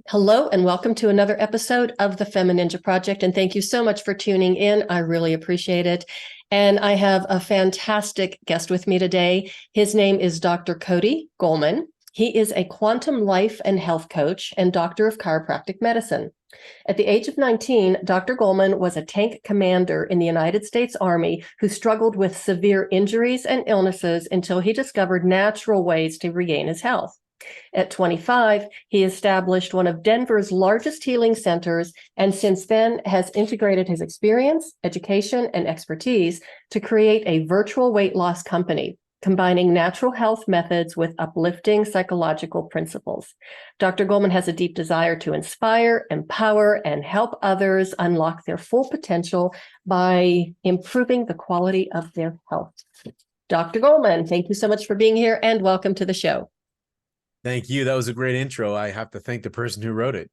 Hello and welcome to another episode of the FemiNinja Project. And thank you so much for tuning in. I really appreciate it. And I have a fantastic guest with me today. His name is Dr. Cody Golman. He is a quantum life and health coach and doctor of chiropractic medicine. At the age of 19, Dr. Golman was a tank commander in the United States Army who struggled with severe injuries and illnesses until he discovered natural ways to regain his health. At 25, he established one of Denver's largest healing centers, and since then has integrated his experience, education, and expertise to create a virtual weight loss company, combining natural health methods with uplifting psychological principles. Dr. Golman has a deep desire to inspire, empower, and help others unlock their full potential by improving the quality of their health. Dr. Golman, thank you so much for being here and welcome to the show. Thank you. That was a great intro. I have to thank the person who wrote it.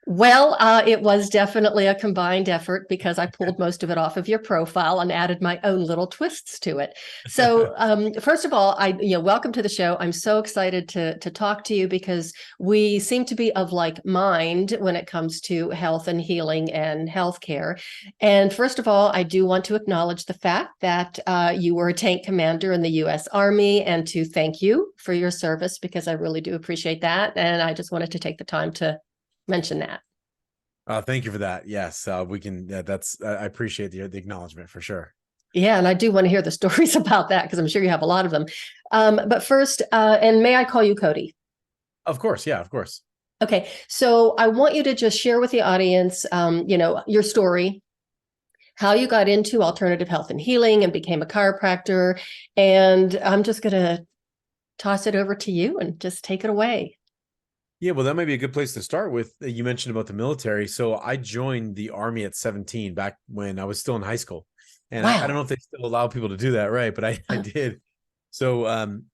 Well, it was definitely a combined effort because I pulled most of it off of your profile and added my own little twists to it. So, first of all, welcome to the show. I'm so excited to talk to you because we seem to be of like mind when it comes to health and healing and healthcare. And first of all, I do want to acknowledge the fact that you were a tank commander in the U.S. Army, and to thank you for your service because I really do appreciate that. And I just wanted to take the time to mention that. Thank you for that. Yes, we can. I appreciate the acknowledgement for sure. Yeah, and I do want to hear the stories about that because I'm sure you have a lot of them. But first, and may I call you Cody? Of course. Yeah, of course. Okay, so I want you to just share with the audience, your story, how you got into alternative health and healing and became a chiropractor. And I'm just going to toss it over to you and just take it away. Yeah, well, that might be a good place to start with. You mentioned about the military. So I joined the Army at 17 back when I was still in high school. And Wow. I don't know if they still allow people to do that, right? But I did. So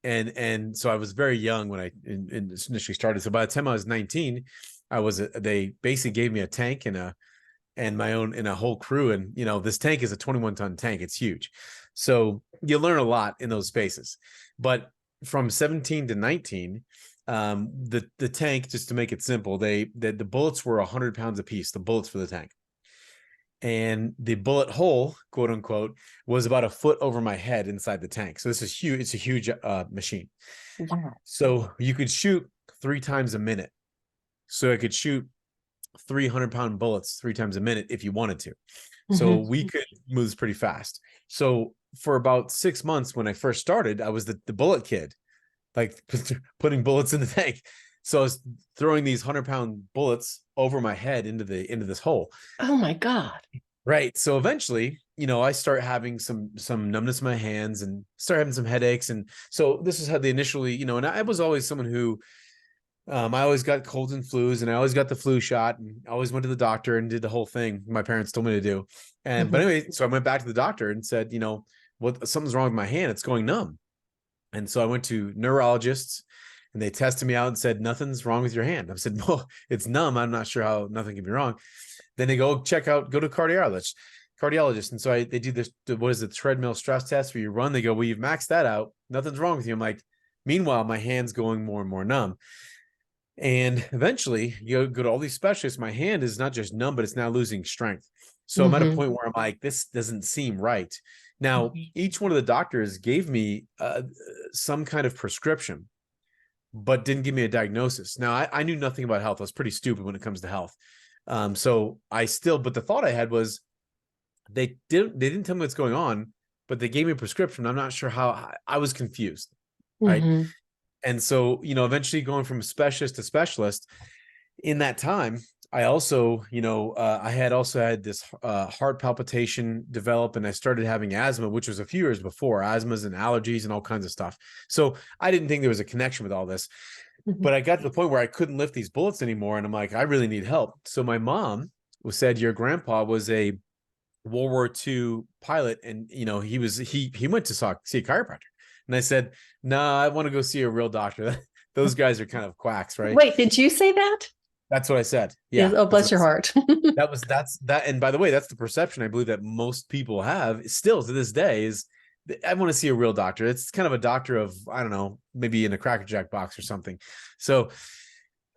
and so I was very young when I initially started. So by the time I was 19, they basically gave me a tank and my own and a whole crew. And this tank is a 21-ton tank. It's huge. So you learn a lot in those spaces. But from 17 to 19, the tank, just to make it simple, the bullets were 100 pounds a piece, the bullets for the tank. And the bullet hole, quote unquote, was about a foot over my head inside the tank. So this is huge. It's a huge machine. Wow. So you could shoot 3 times a minute. So I could shoot 300-pound bullets 3 times a minute if you wanted to. So we could move pretty fast. So for about 6 months when I first started, I was the bullet kid, like putting bullets in the tank. So I was throwing these 100-pound bullets over my head into this hole. Oh my God. Right. So eventually, I start having some numbness in my hands and start having some headaches. And so this is how they initially, and I was always someone who, I always got colds and flus, and I always got the flu shot, and I always went to the doctor and did the whole thing my parents told me to do. And but anyway, so I went back to the doctor and said, something's wrong with my hand. It's going numb. And so I went to neurologists and they tested me out and said, nothing's wrong with your hand. I said, well, it's numb. I'm not sure how nothing can be wrong. Then they go go to cardiologist. And so they do this, what is it, treadmill stress test where you run, they go, well, you've maxed that out. Nothing's wrong with you. I'm like, meanwhile, my hand's going more and more numb. And eventually you go to all these specialists. My hand is not just numb, but it's now losing strength. So I'm at a point where I'm like, this doesn't seem right. Now, each one of the doctors gave me some kind of prescription, but didn't give me a diagnosis. Now, I knew nothing about health. I was pretty stupid when it comes to health. But the thought I had was they didn't tell me what's going on, but they gave me a prescription. I'm not sure how. I was confused, right? And so, eventually going from specialist to specialist, in that time, I also, I had had this heart palpitation develop, and I started having asthma, which was a few years before, asthmas and allergies and all kinds of stuff. So I didn't think there was a connection with all this, but I got to the point where I couldn't lift these bullets anymore. And I'm like, I really need help. So my mom said, your grandpa was a World War II pilot. And, he went to see a chiropractor. And I said, no, I want to go see a real doctor. Those guys are kind of quacks, right? Wait, did you say that? That's what I said. Yeah. Oh, bless your heart. That's. And by the way, that's the perception I believe that most people have still to this day is I want to see a real doctor. It's kind of a doctor of, I don't know, maybe in a Cracker Jack box or something. So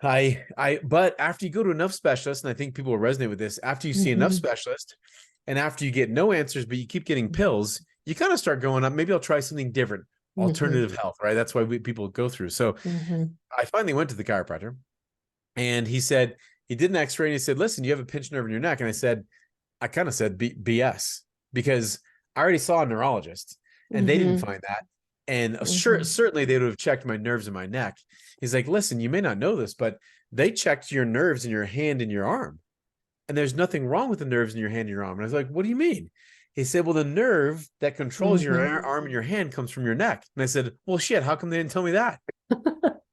But after you go to enough specialists, and I think people will resonate with this, after you see enough Mhm. specialists, and after you get no answers, but you keep getting pills, you kind of start going up. Maybe I'll try something different, Mhm. alternative health, right? That's why people go through. So Mhm. I finally went to the chiropractor, and he said, he did an x-ray, and he said, listen, you have a pinched nerve in your neck. And I kind of said BS, because I already saw a neurologist and they didn't Mhm. find that. And Mhm. certainly they would have checked my nerves in my neck. He's like, listen, you may not know this, but they checked your nerves in your hand and your arm, and there's nothing wrong with the nerves in your hand and your arm. And I was like, what do you mean? He said, well, the nerve that controls your Mhm. arm and your hand comes from your neck. And I said, well, shit, how come they didn't tell me that?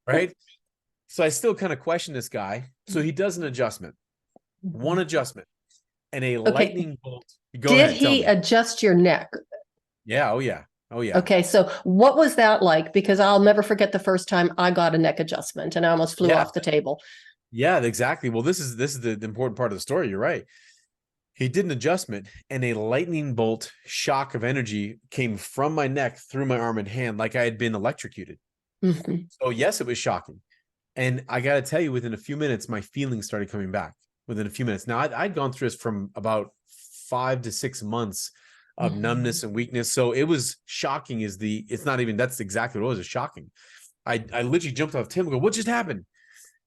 Right. So I still kind of question this guy. So he does an adjustment, one Mhm. adjustment, and a Okay. lightning bolt. Go Did ahead, tell he me. adjust your neck? Yeah. Oh, yeah. Oh, yeah. Okay, so what was that like? Because I'll never forget the first time I got a neck adjustment and I almost flew Yeah. off the table. Yeah, exactly. Well, this is the important part of the story. You're right. He did an adjustment, and a lightning bolt shock of energy came from my neck through my arm and hand, like I had been electrocuted. Mhm. So yes, it was shocking. And I got to tell you, within a few minutes, my feelings started coming back. Within a few minutes. Now, I'd gone through this from about 5 to 6 months of Mhm. numbness and weakness. So it was shocking. It's not even, that's exactly what it was. It's shocking. I literally jumped off Tim and go, what just happened?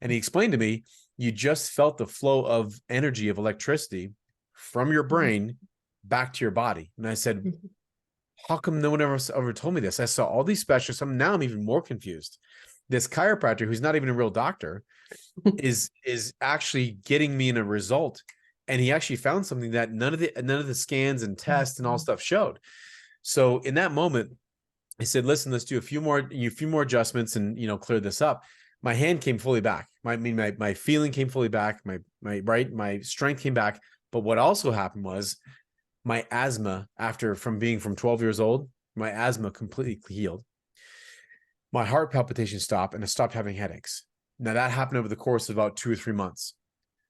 And he explained to me, you just felt the flow of energy, of electricity from your brain back to your body. And I said, Mhm. how come no one ever told me this? I saw all these specialists. Now I'm even more confused. This chiropractor, who's not even a real doctor, is actually getting me in a result. And he actually found something that none of the scans and tests and all stuff showed. So in that moment, I said, listen, let's do a few more adjustments and clear this up. My hand came fully back. My feeling came fully back. My strength came back. But what also happened was my asthma, from being from 12 years old, my asthma completely healed. My heart palpitations stopped, and I stopped having headaches. Now that happened over the course of about 2 or 3 months.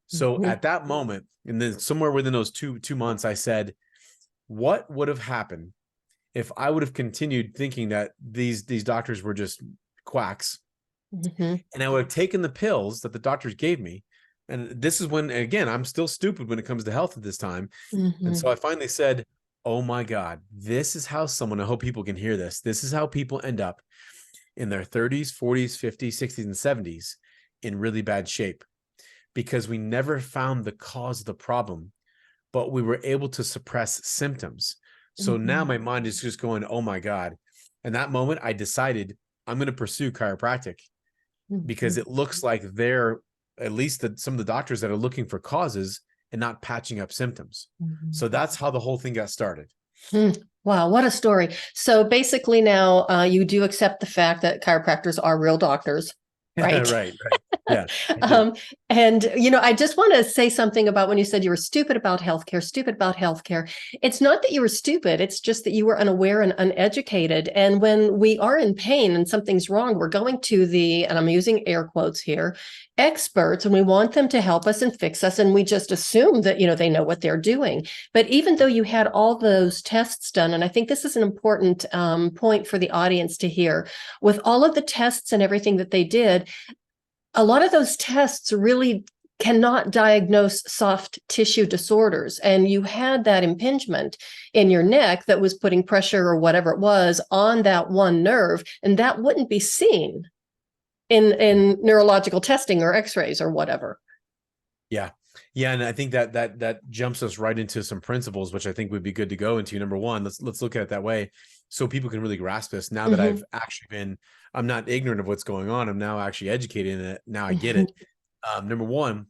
So Mhm. at that moment, and then somewhere within those two months, I said, what would have happened if I would have continued thinking that these doctors were just quacks, Mhm. and I would have taken the pills that the doctors gave me. And this is when, again, I'm still stupid when it comes to health at this time. And so Mhm. I finally said, oh my God, this is how someone, I hope people can hear this. This is how people end up in their 30s, 40s, 50s, 60s, and 70s in really bad shape, because we never found the cause of the problem, but we were able to suppress symptoms. So now Mhm. my mind is just going, oh my God. And that moment I decided I'm going to pursue chiropractic, because Mhm. it looks like they're, at least some of the doctors that are looking for causes and not patching up symptoms. Mhm. So that's how the whole thing got started. Mm. Wow, what a story. So basically now you do accept the fact that chiropractors are real doctors, Right, right? right. Yeah, I do. Um, and I just want to say something about when you said you were stupid about healthcare, stupid about healthcare. It's not that you were stupid, it's just that you were unaware and uneducated. And when we are in pain and something's wrong, we're going to and I'm using air quotes here, experts, and we want them to help us and fix us. And we just assume that, they know what they're doing. But even though you had all those tests done, and I think this is an important point for the audience to hear, with all of the tests and everything that they did, a lot of those tests really cannot diagnose soft tissue disorders. And you had that impingement in your neck that was putting pressure or whatever it was on that one nerve, and that wouldn't be seen in neurological testing or x-rays or whatever. Yeah. Yeah. And I think that jumps us right into some principles, which I think would be good to go into. Number one, let's look at it that way, so people can really grasp this. Now that Mm-hmm. I'm not ignorant of what's going on. I'm now actually educated in it. Now I get Mm-hmm. it. Number one,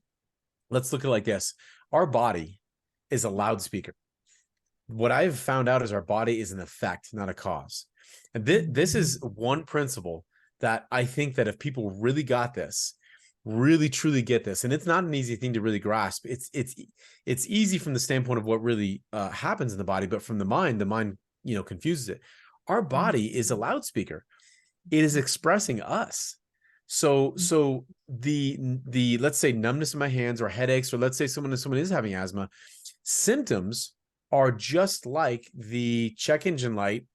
let's look at it like this. Our body is a loudspeaker. What I've found out is our body is an effect, not a cause. And this is one principle that I think that if people really got this, really truly get this, and it's not an easy thing to really grasp. It's easy from the standpoint of what really happens in the body, but from the mind confuses it. Our body is a loudspeaker. It is expressing us. So the let's say numbness in my hands or headaches, or let's say someone is having asthma, symptoms are just like the check engine light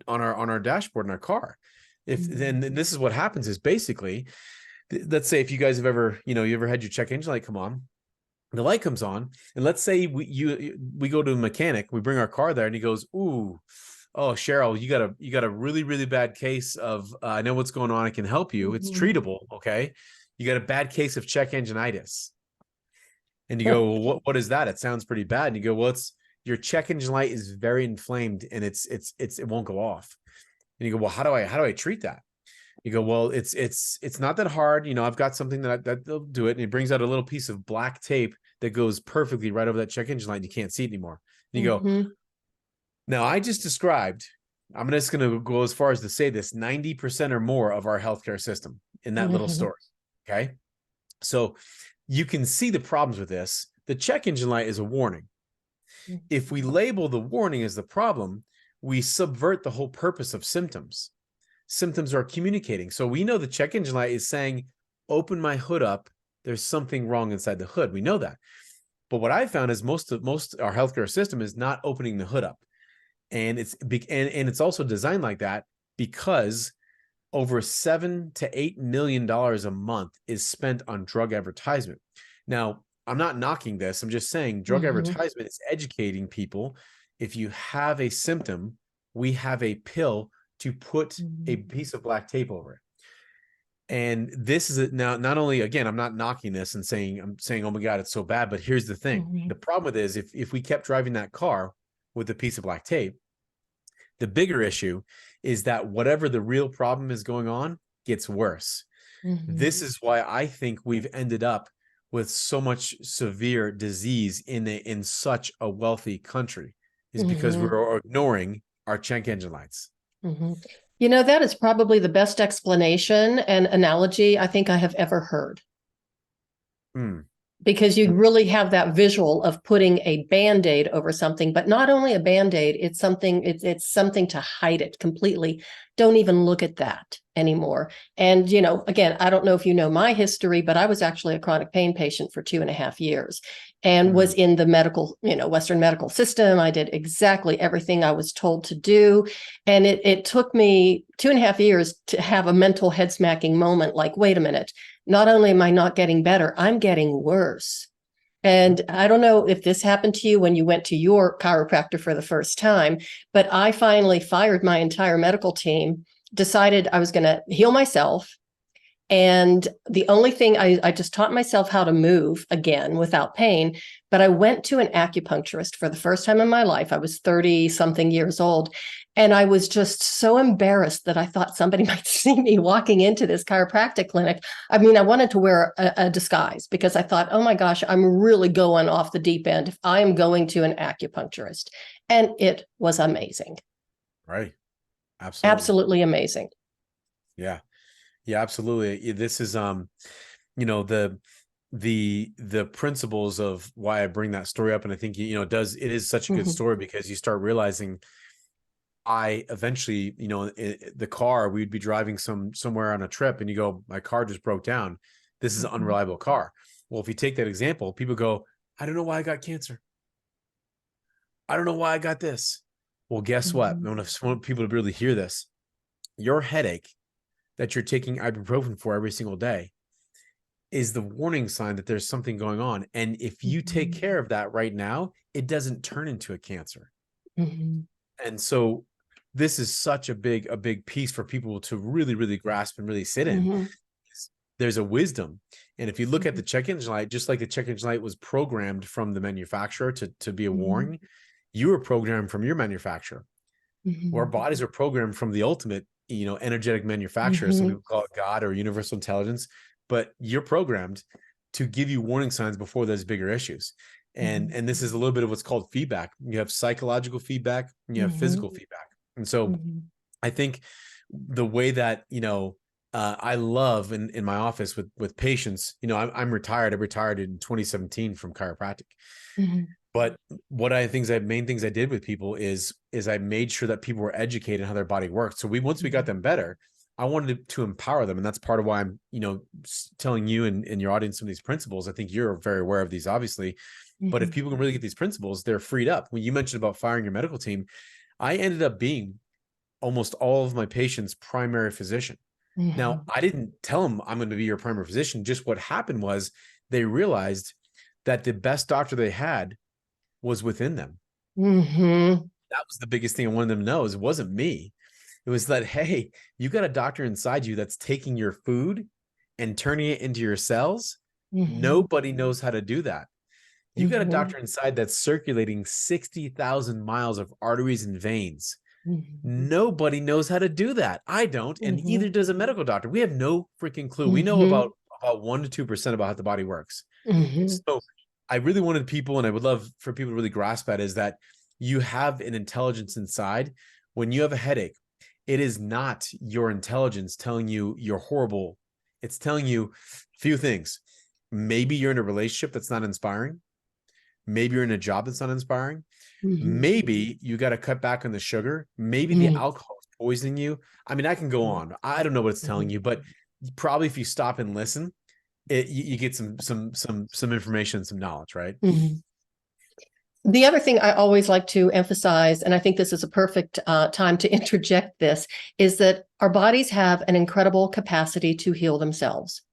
on our dashboard in our car. If then this is what happens is basically let's say if you guys have ever, you ever had your check engine light come on, the light comes on, and let's say we go to a mechanic, we bring our car there, and he goes, "Ooh, oh, Cheryl, you got a really, really bad case of, I know what's going on. I can help you. It's treatable. Okay. You got a bad case of check engine-itis." And you go, well, what is that? It sounds pretty bad. And you go, well, it's your check engine light is very inflamed and it won't go off. And you go, well, how do I treat that? You go, well, it's not that hard. I've got something that'll do it. And he brings out a little piece of black tape that goes perfectly right over that check engine light. And you can't see it anymore. And you go, now I just described, I'm just going to go as far as to say this, 90% or more of our healthcare system in that little story. Okay. So you can see the problems with this. The check engine light is a warning. If we label the warning as the problem, we subvert the whole purpose of symptoms. Symptoms are communicating. So we know the check engine light is saying, open my hood up. There's something wrong inside the hood. We know that. But what I found is most our healthcare system is not opening the hood up. And it's also designed like that because over $7 to $8 million a month is spent on drug advertisement. Now, I'm not knocking this. I'm just saying drug advertisement is educating people. If you have a symptom, we have a pill to put a piece of black tape over it. And this is now, not only, again, I'm not knocking this and I'm saying, oh my God, it's so bad. But here's the thing. The problem with it is if we kept driving that car with a piece of black tape, the bigger issue is that whatever the real problem is going on gets worse. This is why I think we've ended up with so much severe disease in such a wealthy country, is because we're ignoring our check engine lights. That is probably the best explanation and analogy I think I have ever heard. Because you really have that visual of putting a Band-Aid over something, but not only a Band-Aid, it's something to hide it completely. Don't even look at that anymore. And, again, I don't know if you know my history, but I was actually a chronic pain patient for 2.5 years and was in the medical, Western medical system. I did exactly everything I was told to do. And it took me 2.5 years to have a mental head smacking moment like, wait a minute. Not only am I not getting better, I'm getting worse. And I don't know if this happened to you when you went to your chiropractor for the first time, but I finally fired my entire medical team, decided I was going to heal myself. And the only thing I just taught myself how to move again without pain, but I went to an acupuncturist for the first time in my life. I was 30 something years old. And I was just so embarrassed that I thought somebody might see me walking into this chiropractic clinic. I mean, I wanted to wear a disguise because I thought, oh my gosh, I'm really going off the deep end if I am going to an acupuncturist. And it was amazing. Right. Absolutely. Absolutely amazing. Yeah. Yeah, absolutely. This is, the principles of why I bring that story up. And I think, it is such a good story because you start realizing I eventually, the car, we'd be driving somewhere on a trip and you go, my car just broke down. This is an unreliable car. Well, if you take that example, people go, I don't know why I got cancer. I don't know why I got this. Well, guess what? I want people to really hear this. Your headache that you're taking ibuprofen for every single day is the warning sign that there's something going on. And if you take care of that right now, it doesn't turn into a cancer. And so this is such a big piece for people to really, really grasp and really sit in. There's a wisdom. And if you look at the check engine light, just like the check engine light was programmed from the manufacturer to be a warning, you were programmed from your manufacturer. Our bodies are programmed from the ultimate, energetic manufacturer. Some people call it God or universal intelligence, but you're programmed to give you warning signs before there's bigger issues. And this is a little bit of what's called feedback. You have psychological feedback and you have physical feedback. And so I think the way that, I love in my office with patients, I'm retired. I retired in 2017 from chiropractic. But what main things I did with people is I made sure that people were educated on how their body worked. So once we got them better, I wanted to empower them. And that's part of why I'm, telling you and your audience some of these principles. I think you're very aware of these, obviously. But if people can really get these principles, they're freed up. When you mentioned about firing your medical team, I ended up being almost all of my patients' primary physician. Now, I didn't tell them I'm going to be your primary physician. Just what happened was they realized that the best doctor they had was within them. That was the biggest thing I wanted them to know is it wasn't me. It was that, hey, you got a doctor inside you that's taking your food and turning it into your cells. Nobody knows how to do that. You got a doctor inside that's circulating 60,000 miles of arteries and veins. Nobody knows how to do that. I don't, and either does a medical doctor. We have no freaking clue. We know about 1% to 2% about how the body works. So I really wanted people, and I would love for people to really grasp that, is that you have an intelligence inside. When you have a headache, it is not your intelligence telling you you're horrible. It's telling you a few things. Maybe you're in a relationship that's not inspiring. Maybe you're in a job that's not inspiring. Maybe you got to cut back on the sugar. Maybe the alcohol is poisoning you. I mean, I can go on. I don't know what it's telling you, but probably if you stop and listen, you get some information, some knowledge, right? The other thing I always like to emphasize, and I think this is a perfect time to interject this, is that our bodies have an incredible capacity to heal themselves.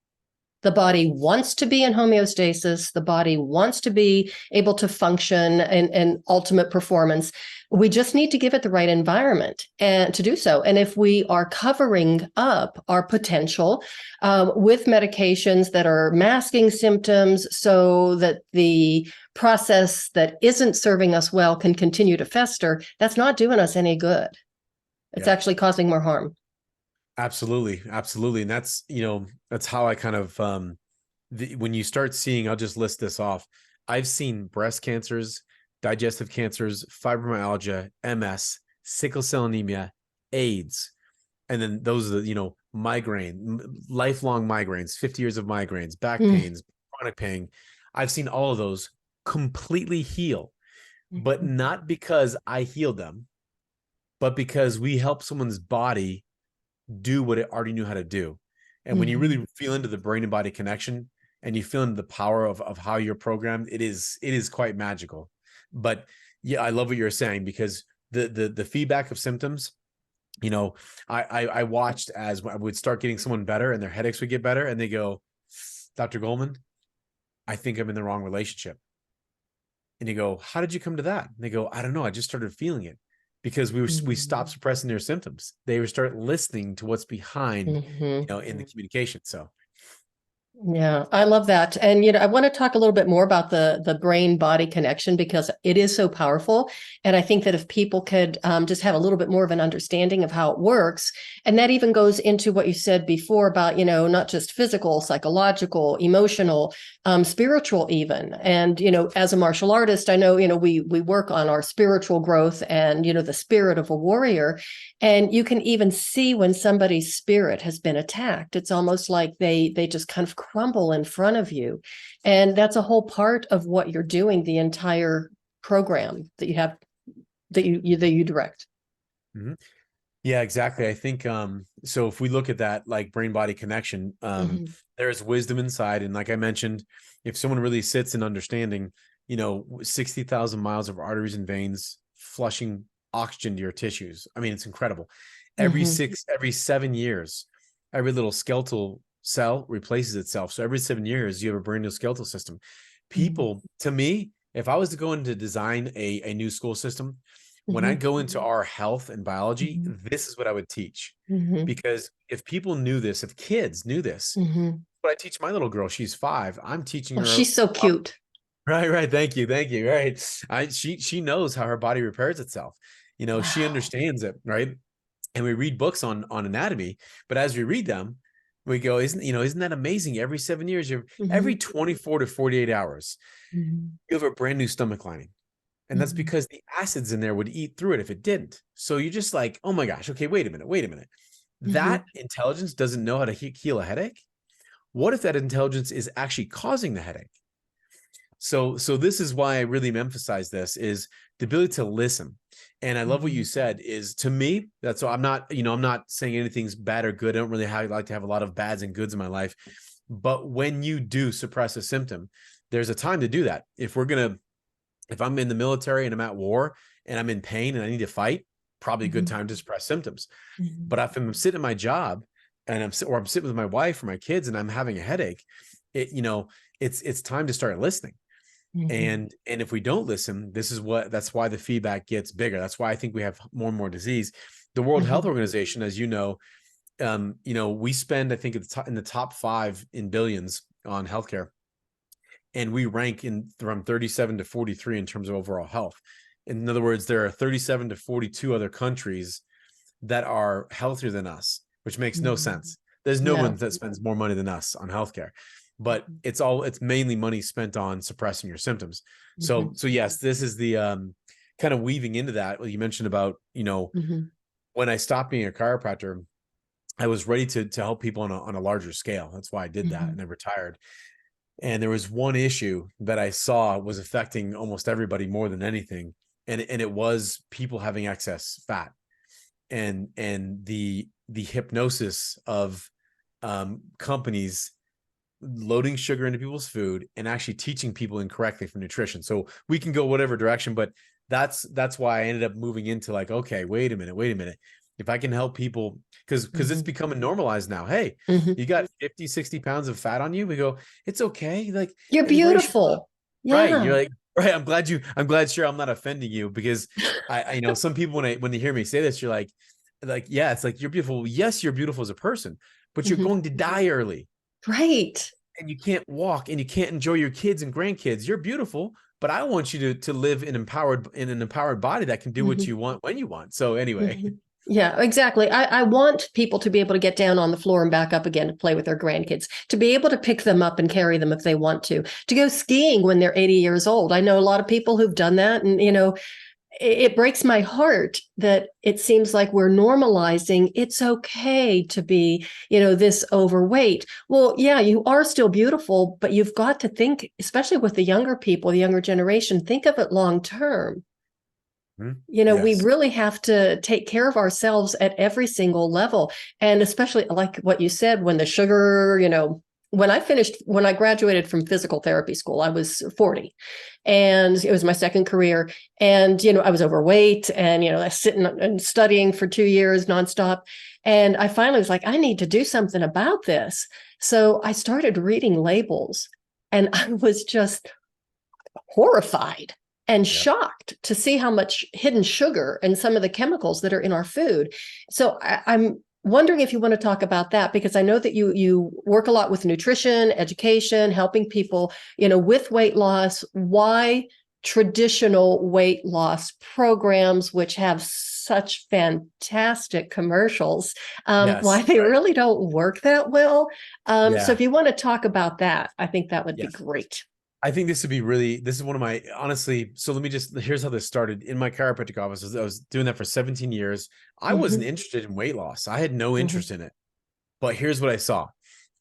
The body wants to be in homeostasis. The body wants to be able to function in ultimate performance. We just need to give it the right environment and to do so. And if we are covering up our potential with medications that are masking symptoms so that the process that isn't serving us well can continue to fester, that's not doing us any good. It's actually causing more harm. Absolutely. Absolutely. And that's, that's how I kind of, when you start seeing, I'll just list this off. I've seen breast cancers, digestive cancers, fibromyalgia, MS, sickle cell anemia, AIDS. And then those are the, migraine, lifelong migraines, 50 years of migraines, back pains, chronic pain. I've seen all of those completely heal, but not because I healed them, but because we help someone's body do what it already knew how to do. And when you really feel into the brain and body connection and you feel into the power of how you're programmed, it is quite magical. But yeah, I love what you're saying, because the feedback of symptoms, I watched as I would start getting someone better and their headaches would get better, and they go, Dr. Golman, I think I'm in the wrong relationship. And you go, how did you come to that? And they go, I don't know. I just started feeling it. Because we stopped suppressing their symptoms. They would start listening to what's behind, in the communication. So. Yeah, I love that. And, I want to talk a little bit more about the brain body connection, because it is so powerful. And I think that if people could just have a little bit more of an understanding of how it works, and that even goes into what you said before about, not just physical, psychological, emotional, spiritual even. And, as a martial artist, I know, we work on our spiritual growth and, the spirit of a warrior. And you can even see when somebody's spirit has been attacked. It's almost like they just kind of crumble in front of you. And that's a whole part of what you're doing, the entire program that you have, that you direct. Yeah, exactly. I think, so if we look at that, like brain body connection, there's wisdom inside. And like I mentioned, if someone really sits in understanding, 60,000 miles of arteries and veins flushing oxygen to your tissues. I mean, it's incredible. Every 7 years, every little skeletal cell replaces itself. So every 7 years, you have a brand new skeletal system. People, to me, if I was to go into design a new school system, when I go into our health and biology, this is what I would teach. Because if people knew this, if kids knew this, what I teach my little girl, she's 5. I'm teaching her. She's so cute. Right. Thank you. Right. She knows how her body repairs itself. She understands it. Right. And we read books on anatomy, but as we read them, we go, isn't that amazing? Every 7 years, every 24 to 48 hours, you have a brand new stomach lining. And that's because the acids in there would eat through it if it didn't. So you're just like, oh my gosh, okay, wait a minute. That intelligence doesn't know how to heal a headache. What if that intelligence is actually causing the headache? So this is why I really emphasize this, is the ability to listen. And I love what you said, is, to me, that's why I'm not saying anything's bad or good. I don't really like to have a lot of bads and goods in my life. But when you do suppress a symptom, there's a time to do that. If I'm in the military and I'm at war and I'm in pain and I need to fight, probably a good time to suppress symptoms. But if I'm sitting in my job and I'm sitting with my wife or my kids and I'm having a headache, it's time to start listening. And if we don't listen, that's why the feedback gets bigger. That's why I think we have more and more disease. The World Health Organization, as you know, we spend, I think, in the top 5 in billions on healthcare, and we rank from 37 to 43 in terms of overall health. In other words, there are 37 to 42 other countries that are healthier than us, which makes no sense. There's no one that spends more money than us on healthcare, but it's mainly money spent on suppressing your symptoms. So yes, this is the kind of weaving into that. What you mentioned about, when I stopped being a chiropractor, I was ready to help people on a larger scale. That's why I did that, and I retired. And there was one issue that I saw was affecting almost everybody more than anything, and it was people having excess fat, and the hypnosis of companies loading sugar into people's food and actually teaching people incorrectly for nutrition. So we can go whatever direction, but that's why I ended up moving into like, okay, wait a minute. If I can help people, because it's becoming normalized now. Hey, you got 50, 60 pounds of fat on you. We go, it's okay. Like, you're beautiful. Right. You're like, right. I'm glad, sure, I'm not offending you, because I some people, when they hear me say this, you're like, yeah, it's like, you're beautiful. Yes, you're beautiful as a person, but you're going to die early. Right. And you can't walk and you can't enjoy your kids and grandkids. You're beautiful, but I want you to live in an empowered body that can do what you want when you want. So anyway. Yeah, exactly. I want people to be able to get down on the floor and back up again to play with their grandkids, to be able to pick them up and carry them if they want to go skiing when they're 80 years old. I know a lot of people who've done that. And, it breaks my heart that it seems like we're normalizing it's okay to be, this overweight. Well, yeah, you are still beautiful, but you've got to think, especially with the younger people, the younger generation, think of it long term. We really have to take care of ourselves at every single level. And especially like what you said, when the sugar, when I graduated from physical therapy school, I was 40 and it was my second career. And, I was overweight and, I was sitting and studying for 2 years nonstop. And I finally was like, I need to do something about this. So I started reading labels and I was just horrified and shocked to see how much hidden sugar and some of the chemicals that are in our food. So I'm wondering if you want to talk about that, because I know that you work a lot with nutrition, education, helping people, with weight loss. Why traditional weight loss programs, which have such fantastic commercials, why they really don't work that well. So if you want to talk about that, I think that would be great. I think this is one of my, honestly, so here's how this started. In my chiropractic office, I was doing that for 17 years. I wasn't interested in weight loss. I had no interest in it. But here's what I saw.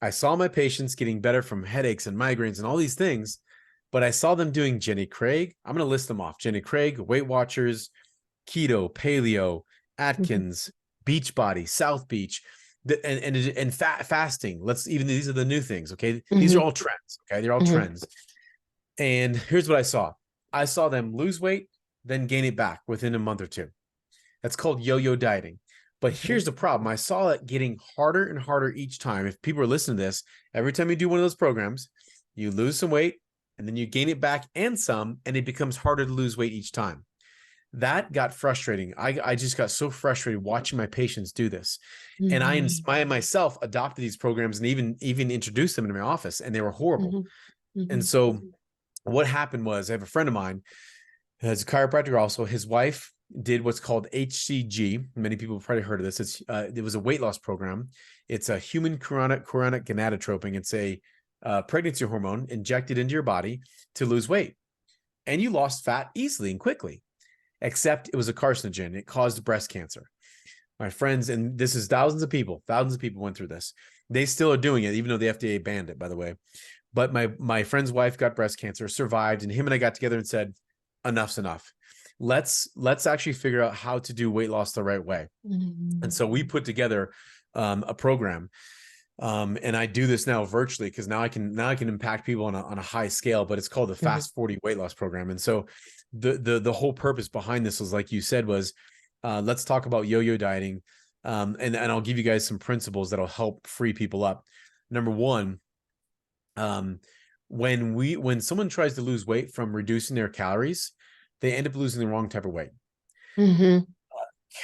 I saw my patients getting better from headaches and migraines and all these things, but I saw them doing Jenny Craig. I'm going to list them off. Jenny Craig, Weight Watchers, keto, paleo, Atkins, Beachbody, South Beach, and fasting. These are the new things. Okay. These are all trends. Okay. They're all trends. And here's what I saw. I saw them lose weight, then gain it back within a month or two. That's called yo-yo dieting. But here's the problem. I saw it getting harder and harder each time. If people are listening to this, every time you do one of those programs, you lose some weight and then you gain it back and some, and it becomes harder to lose weight each time. That got frustrating. I just got so frustrated watching my patients do this. And I myself adopted these programs and even introduced them in my office, and they were horrible. And so what happened was, I have a friend of mine who has a chiropractor also. His wife did what's called HCG. Many people have probably heard of this. It was a weight loss program. It's a human chorionic gonadotropin. It's a pregnancy hormone injected into your body to lose weight. And you lost fat easily and quickly, except it was a carcinogen. It caused breast cancer. My friends, and this is thousands of people went through this. They still are doing it, even though the FDA banned it, by the way. But my friend's wife got breast cancer, survived, and him and I got together and said, enough's enough. Let's actually figure out how to do weight loss the right way. And so we put together a program. And I do this now virtually, because now I can impact people on a high scale, but it's called the Fast 40 weight loss program. And so the whole purpose behind this was, like you said, was let's talk about yo-yo dieting. And I'll give you guys some principles that'll help free people up. Number one, when someone tries to lose weight from reducing their calories, they end up losing the wrong type of weight. Mm-hmm.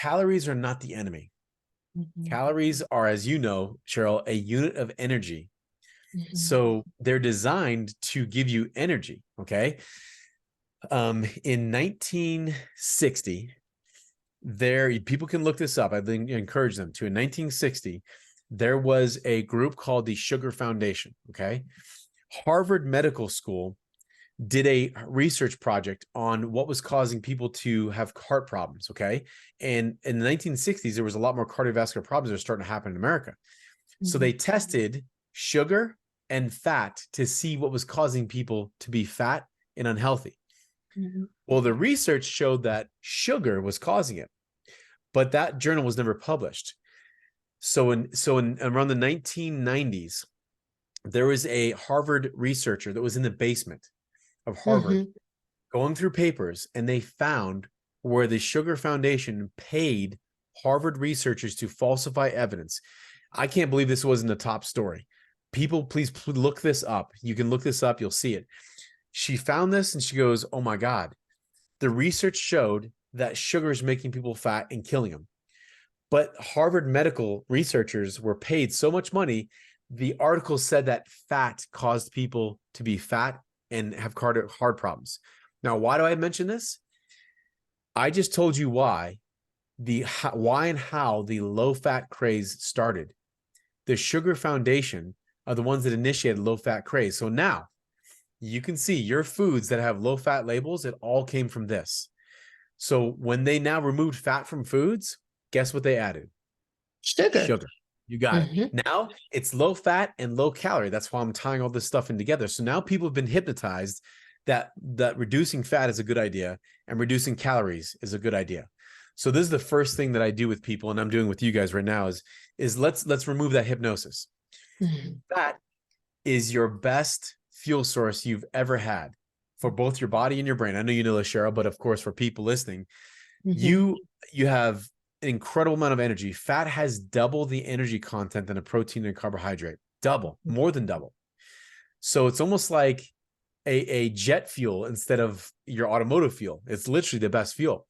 Calories are not the enemy. Mm-hmm. Calories are, as you know, Cheryl, a unit of energy. Mm-hmm. So they're designed to give you energy. Okay. In 1960, people can look this up. I encourage them to. In 1960, there was a group called the Sugar Foundation. Okay. Harvard Medical School did a research project on what was causing people to have heart problems. Okay. And in the 1960s, there was a lot more cardiovascular problems that were starting to happen in America. So they tested sugar and fat to see what was causing people to be fat and unhealthy. Mm-hmm. Well, the research showed that sugar was causing it, but that journal was never published. So in around the 1990s, there was a Harvard researcher that was in the basement of Harvard going through papers, and they found where the Sugar Foundation paid Harvard researchers to falsify evidence. I can't believe this wasn't the top story. People, please look this up. You can look this up. You'll see it. She found this and she goes, oh my God, the research showed that sugar is making people fat and killing them. But Harvard medical researchers were paid so much money. The article said that fat caused people to be fat and have heart problems. Now, why do I mention this? I just told you why and how the low fat craze started. The Sugar Foundation are the ones that initiated low fat craze. So now you can see your foods that have low fat labels, it all came from this. So when they now removed fat from foods, guess what they added? Sugar. You got it. Now it's low fat and low calorie. That's why I'm tying all this stuff in together. So now people have been hypnotized that reducing fat is a good idea and reducing calories is a good idea. So this is the first thing that I do with people, and I'm doing with you guys right now is let's remove that hypnosis. Fat is your best fuel source you've ever had for both your body and your brain. I know you know this, Cheryl, but of course for people listening, you have an incredible amount of energy. Fat has double the energy content than a protein and carbohydrate. Double, more than double. So it's almost like a jet fuel instead of your automotive fuel. It's literally the best fuel.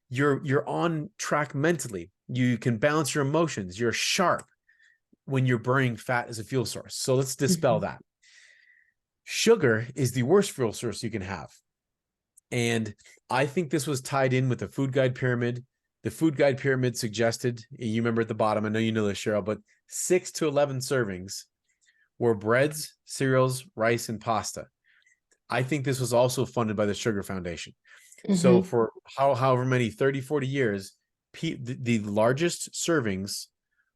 You're on track mentally. You can balance your emotions. You're sharp when you're burning fat as a fuel source. So let's dispel that. Sugar is the worst fuel source you can have. And I think this was tied in with the food guide pyramid. The food guide pyramid suggested, you remember at the bottom, I know you know this, Cheryl, but 6 to 11 servings were breads, cereals, rice, and pasta. I think this was also funded by the Sugar Foundation. So for however many, 30, 40 years, the largest servings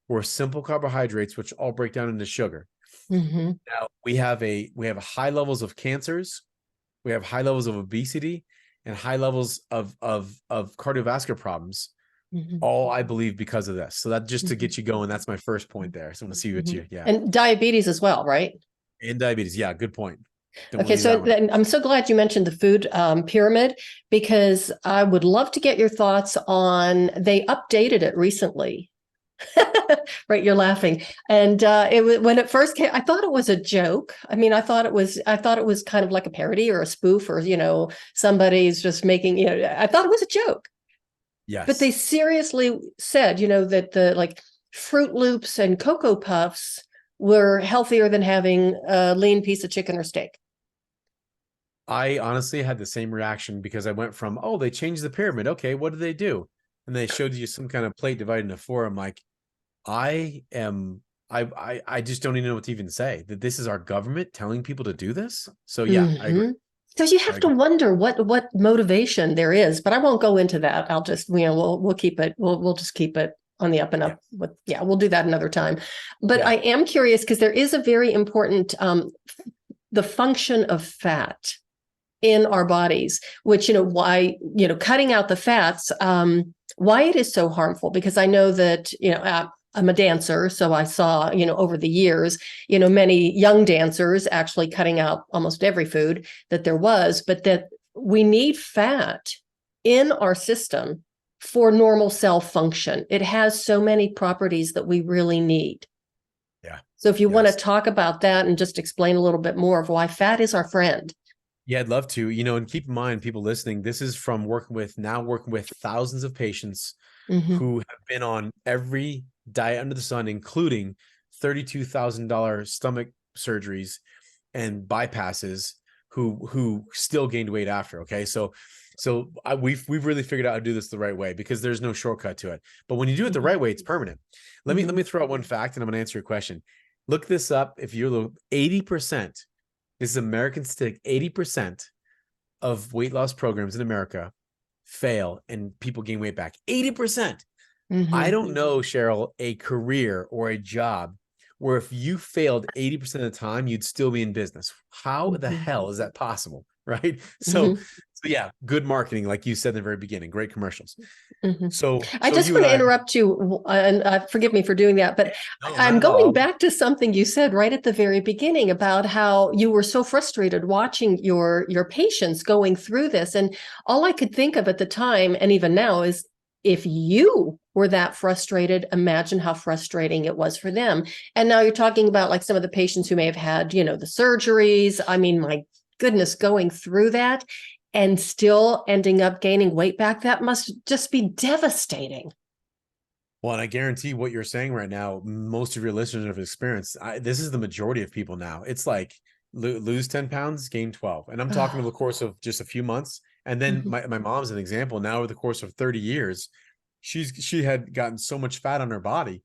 were simple carbohydrates, which all break down into sugar. Now we have high levels of cancers, we have high levels of obesity, and high levels of cardiovascular problems. All I believe because of this. So that just to get you going, that's my first point there. So I want to see what you, and diabetes as well, right? And diabetes, yeah, good point. Okay, so I'm so glad you mentioned the food pyramid, because I would love to get your thoughts on, they updated it recently. Right, you're laughing. And when it first came, I thought it was a joke. I mean, I thought it was kind of like a parody or a spoof, or somebody's just making, I thought it was a joke. Yes. But they seriously said, that the Fruit Loops and Cocoa Puffs were healthier than having a lean piece of chicken or steak. I honestly had the same reaction, because I went from, oh, they changed the pyramid. Okay, what did they do? And they showed you some kind of plate divided into four. I'm like, I just don't even know what to even say. That this is our government telling people to do this. So yeah, I agree. So you have to wonder what motivation there is, but I won't go into that. I'll just, we'll keep it. We'll just keep it on the up and up. We'll do that another time. But I am curious, because there is a very important, the function of fat in our bodies, which, why, cutting out the fats, why it is so harmful, because I know that, I'm a dancer. So I saw, over the years, many young dancers actually cutting out almost every food that there was, but that we need fat in our system for normal cell function. It has so many properties that we really need. Yeah. So if you want to Yes. talk about that and just explain a little bit more of why fat is our friend. Yeah, I'd love to. And keep in mind, people listening, this is from working with thousands of patients who have been on every diet under the sun, including $32,000 stomach surgeries and bypasses, who still gained weight after. Okay. We've really figured out how to do this the right way, because there's no shortcut to it. But when you do it the right way, it's permanent. Let me throw out one fact, and I'm going to answer your question. Look this up. If you're 80%, this is American statistic, 80% of weight loss programs in America fail and people gain weight back. 80%. I don't know, Cheryl, a career or a job where if you failed 80% of the time, you'd still be in business. How the hell is that possible? Right. So yeah, good marketing, like you said in the very beginning, great commercials. I just want to interrupt you, and forgive me for doing that, but I'm going back to something you said right at the very beginning about how you were so frustrated watching your patients going through this. And all I could think of at the time, and even now, is if you were that frustrated, imagine how frustrating it was for them. And now you're talking about like some of the patients who may have had, the surgeries. I mean, my goodness, going through that and still ending up gaining weight back, that must just be devastating. Well, and I guarantee what you're saying right now, most of your listeners have experienced. This is the majority of people now. It's like lose 10 pounds, gain 12. And I'm talking over the course of just a few months. And then my mom's an example. Now over the course of 30 years, she had gotten so much fat on her body,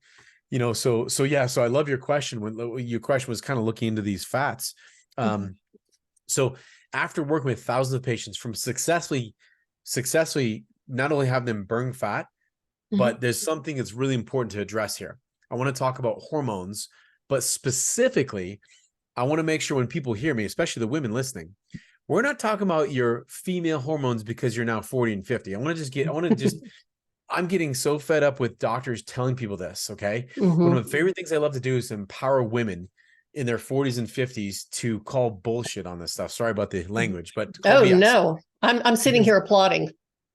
so yeah. So I love your question. When your question was kind of looking into these fats. So after working with thousands of patients, from successfully not only have them burn fat, but there's something that's really important to address here. I want to talk about hormones, but specifically, I want to make sure when people hear me, especially the women listening, we're not talking about your female hormones because you're now 40 and 50. I'm getting so fed up with doctors telling people this. Okay. One of the favorite things I love to do is empower women in their 40s and 50s to call bullshit on this stuff. Sorry about the language, but oh BS. No, I'm sitting here applauding.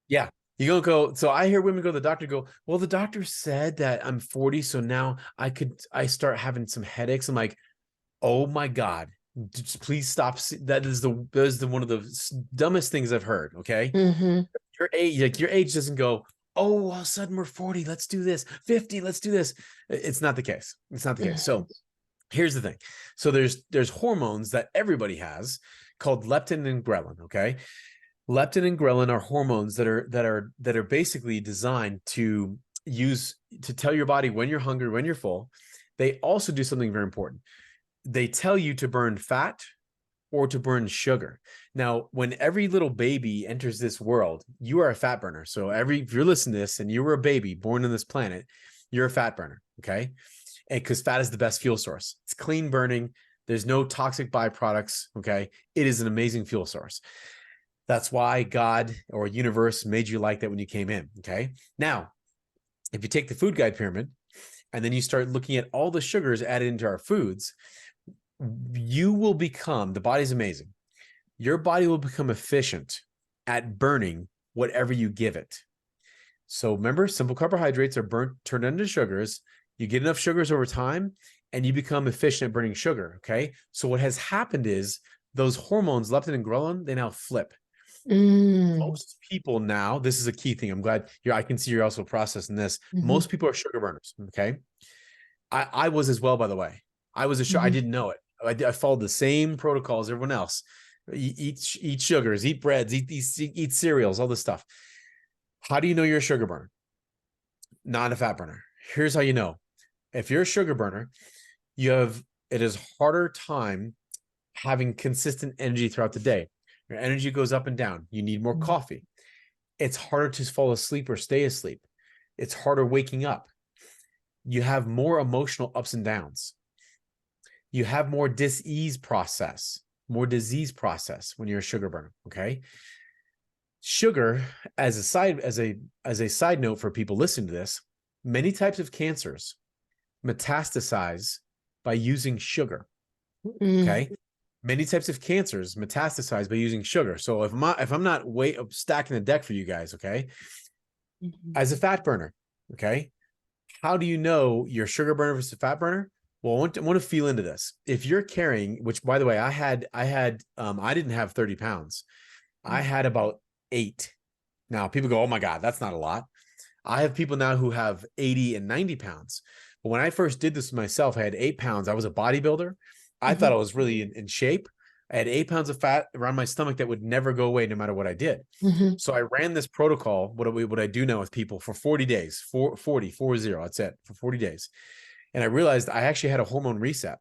Yeah. You don't go. So I hear women go to the doctor, go, well, the doctor said that I'm 40. So now I start having some headaches. I'm like, oh my God, just please stop. That is one of the dumbest things I've heard. Okay. Your age doesn't go, oh, all of a sudden we're 40. Let's do this. 50. Let's do this. It's not the case. It's not the case. So here's the thing. So there's hormones that everybody has called leptin and ghrelin. Okay. Leptin and ghrelin are hormones that are basically designed to tell your body when you're hungry, when you're full. They also do something very important. They tell you to burn fat or to burn sugar. Now, when every little baby enters this world, you are a fat burner. So if you're listening to this and you were a baby born on this planet, you're a fat burner. Okay. And because fat is the best fuel source. It's clean burning. There's no toxic byproducts. Okay. It is an amazing fuel source. That's why God or universe made you like that when you came in. Okay. Now, if you take the food guide pyramid and then you start looking at all the sugars added into our foods, the body's amazing. Your body will become efficient at burning whatever you give it. So remember, simple carbohydrates are turned into sugars. You get enough sugars over time and you become efficient at burning sugar. Okay. So what has happened is those hormones, leptin and ghrelin, they now flip. Most people now, this is a key thing. I'm glad I can see you're also processing this. Most people are sugar burners. Okay. I was as well, by the way. I didn't know it. I followed the same protocol as everyone else. Eat sugars, eat breads, eat cereals, all this stuff. How do you know you're a sugar burner? Not a fat burner. Here's how you know. If you're a sugar burner, it is harder time having consistent energy throughout the day. Your energy goes up and down. You need more coffee. It's harder to fall asleep or stay asleep. It's harder waking up. You have more emotional ups and downs. You have more disease process when you're a sugar burner. Okay. Sugar, as a side note for people listening to this, many types of cancers metastasize by using sugar. Okay. Many types of cancers metastasize by using sugar. So if I'm not stacking the deck for you guys, okay, Mhm. as a fat burner. Okay. How do you know your sugar burner versus a fat burner? Well, I want to feel into this. If you're carrying, which by the way, I didn't have 30 pounds. I had about 8. Now people go, oh my God, that's not a lot. I have people now who have 80 and 90 pounds. But when I first did this myself, I had 8 pounds. I was a bodybuilder. I thought I was really in shape. I had 8 pounds of fat around my stomach that would never go away no matter what I did. Mhm. So I ran this protocol, what I do now with people for 40 days, 40, that's it, for 40 days. And I realized I actually had a hormone reset.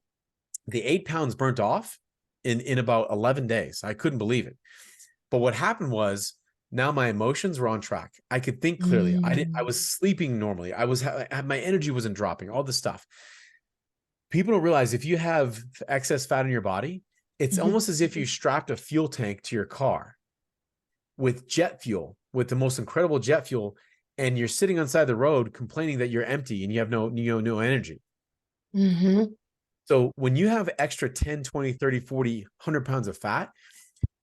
The 8 pounds burnt off in about 11 days. I couldn't believe it. But what happened was now my emotions were on track. I could think clearly. I Mhm. was sleeping normally. My energy wasn't dropping, all this stuff. People don't realize if you have excess fat in your body, it's Mhm. almost as if you strapped a fuel tank to your car with jet fuel, with the most incredible jet fuel, and you're sitting on the side of the road complaining that you're empty and you have no energy. Mhm. So when you have extra 10, 20, 30, 40, 100 pounds of fat,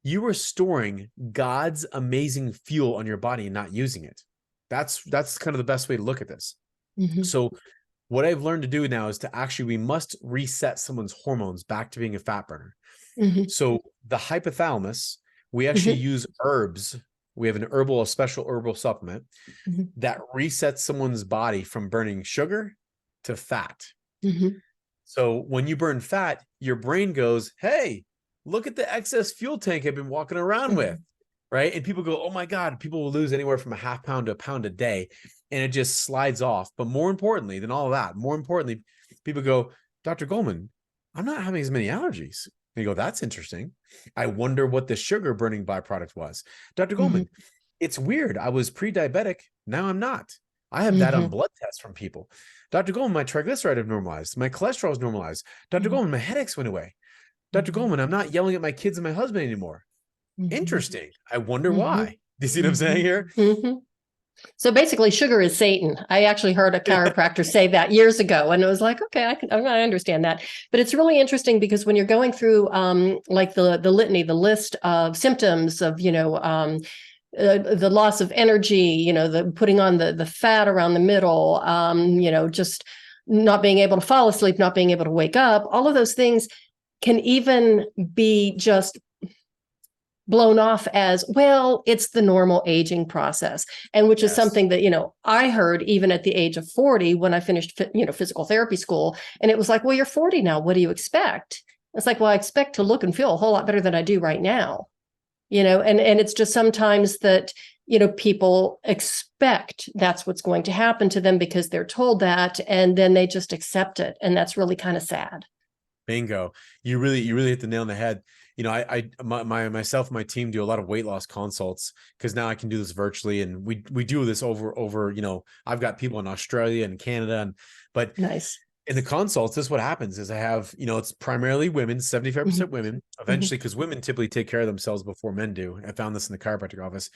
you are storing God's amazing fuel on your body and not using it. That's kind of the best way to look at this. Mhm. So what I've learned to do now is to actually, we must reset someone's hormones back to being a fat burner. Mhm. So the hypothalamus, we actually Mhm. use herbs. We have a special herbal supplement Mhm. that resets someone's body from burning sugar to fat. Mhm. So when you burn fat, your brain goes, hey, look at the excess fuel tank I've been walking around with. Mhm. Right. And people go, oh my God, people will lose anywhere from a half pound to a pound a day. And it just slides off. But more importantly than all of that, more importantly, people go, Dr. Golman, I'm not having as many allergies. And you go, that's interesting. I wonder what the sugar burning byproduct was. Dr. Mhm. Golman, it's weird. I was pre-diabetic. Now I'm not. I have that on Mhm. blood tests from people. Dr. Goldman, my triglyceride have normalized. My cholesterol is normalized. Dr. Mhm. Goldman, my headaches went away. Dr. Mhm. Goldman, I'm not yelling at my kids and my husband anymore. Mhm. Interesting. I wonder why. Mhm. Do you see what I'm saying Mhm. here? Mhm. So basically, sugar is Satan. I actually heard a chiropractor say that years ago, and it was like, okay, I understand that. But it's really interesting because when you're going through, like the litany, the list of symptoms of, the loss of energy, the putting on the fat around the middle, just not being able to fall asleep, not being able to wake up, all of those things can even be just blown off as, well, it's the normal aging process. And which is Yes. something that, I heard even at the age of 40 when I finished, physical therapy school. And it was like, well, you're 40 now. What do you expect? It's like, well, I expect to look and feel a whole lot better than I do right now. And it's just sometimes that, people expect that's what's going to happen to them because they're told that, and then they just accept it. And that's really kind of sad. Bingo. You really hit the nail on the head. Myself and my team do a lot of weight loss consults because now I can do this virtually, and we do this over, I've got people in Australia and Canada, but Nice. in the consults, this is what happens is I have, it's primarily women, 75% Mhm. women, Mhm. eventually, because women typically take care of themselves before men do. I found this in the chiropractic office.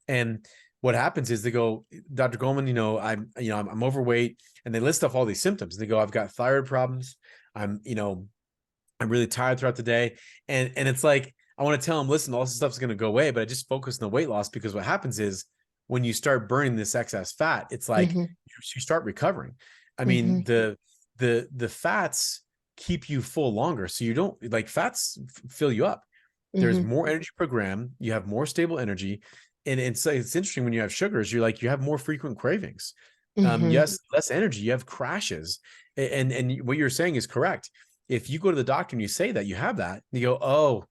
And what happens is they go, Dr. Goldman, I'm overweight, and they list off all these symptoms. They go, I've got thyroid problems. I'm really tired throughout the day. And it's like, I want to tell them, listen, all this stuff is going to go away, but I just focus on the weight loss because what happens is when you start burning this excess fat, it's like Mhm. you start recovering. I mean, Mhm. the fats keep you full longer. So you don't like fill you up. There's Mhm. more energy per gram. You have more stable energy. And it's interesting when you have sugars, you have more frequent cravings. Mhm. Yes, less energy, you have crashes. And what you're saying is correct. If you go to the doctor and you say that you have that, you go, oh,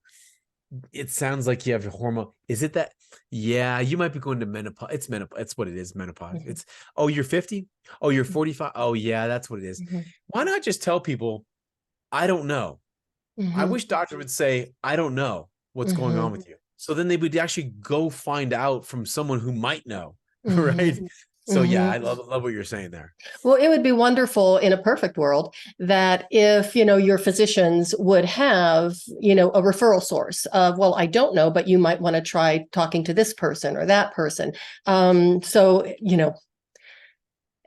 it sounds like you have a hormone. Is it that? Yeah, you might be going to menopause. It's menopause. It's what it is, menopause. Mhm. It's, oh, you're 50? Oh, you're 45? Oh, yeah, that's what it is. Mhm. Why not just tell people, I don't know? I Mhm. wish doctor would say, I don't know what's going on Mhm. with you. So then they would actually go find out from someone who might know. Right. Mhm. So yeah, I Mhm. love what you're saying there. Well, it would be wonderful in a perfect world that if, your physicians would have, a referral source of, well, I don't know, but you might want to try talking to this person or that person. So,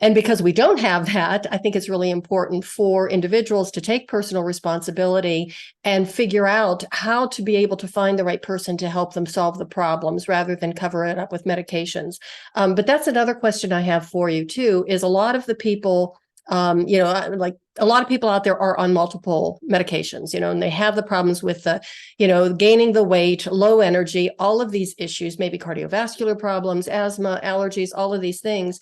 And because we don't have that, I think it's really important for individuals to take personal responsibility and figure out how to be able to find the right person to help them solve the problems rather than cover it up with medications. But that's another question I have for you too, is a lot of the people, like a lot of people out there are on multiple medications, and they have the problems with the, gaining the weight, low energy, all of these issues, maybe cardiovascular problems, asthma, allergies, all of these things.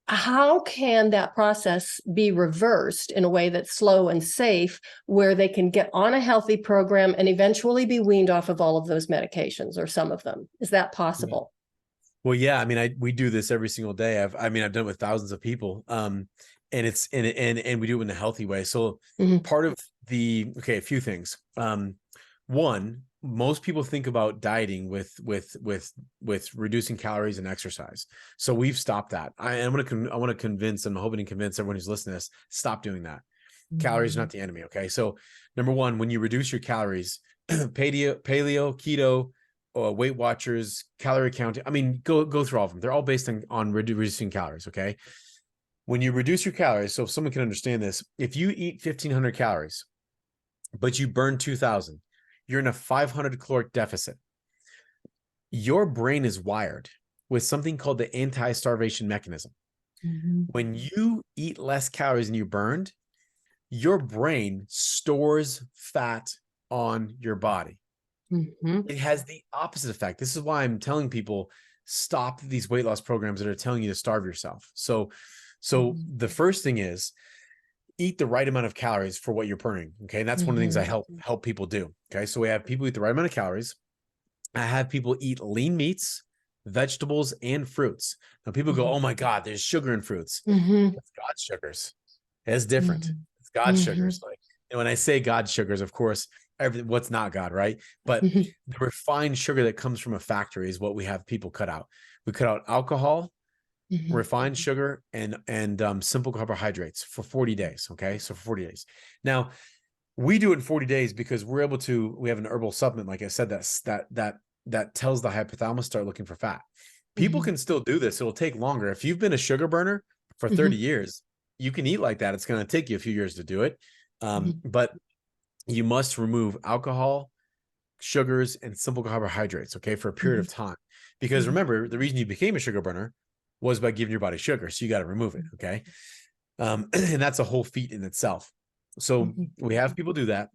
How can that process be reversed in a way that's slow and safe, where they can get on a healthy program and eventually be weaned off of all of those medications or some of them? Is that possible? Well, yeah, I mean, we do this every single day. I've done it with thousands of people. And it's, and we do it in a healthy way. So part of a few things. One, most people think about dieting with reducing calories and exercise. So we've stopped that. I want to convince, and I'm hoping to convince everyone who's listening to this, stop doing that. Calories are not the enemy. Okay. So number one, when you reduce your calories, paleo, keto, Weight Watchers, calorie counting. I mean, go through all of them. They're all based on reducing calories. Okay. When you reduce your calories, so if someone can understand this, if you eat 1,500 calories, but you burn 2,000, you're in a 500 caloric deficit. Your brain is wired with something called the anti-starvation mechanism. When you eat less calories than you burned, your brain stores fat on your body. It has the opposite effect. This is why I'm telling people, stop these weight loss programs that are telling you to starve yourself. So the first thing is, eat the right amount of calories for what you're burning. Okay. And that's one of the things I help people do. Okay. So we have people eat the right amount of calories. I have people eat lean meats, vegetables, and fruits. Now people go, oh my God, there's sugar in fruits. It's God's sugars. It's different. It's God's sugars. Like, and when I say God's sugars, of course, what's not God, right? But the refined sugar that comes from a factory is what we have people cut out. We cut out alcohol, refined sugar, and simple carbohydrates for 40 days. Okay. So for 40 days. Now we do it in 40 days because we have an herbal supplement, like I said, that tells the hypothalamus start looking for fat. People can still do this. It'll take longer. If you've been a sugar burner for 30 years, you can eat like that. It's going to take you a few years to do it. But you must remove alcohol, sugars, and simple carbohydrates, okay, for a period of time. Because remember, the reason you became a sugar burner was by giving your body sugar. So you got to remove it, okay? And that's a whole feat in itself. So we have people do that.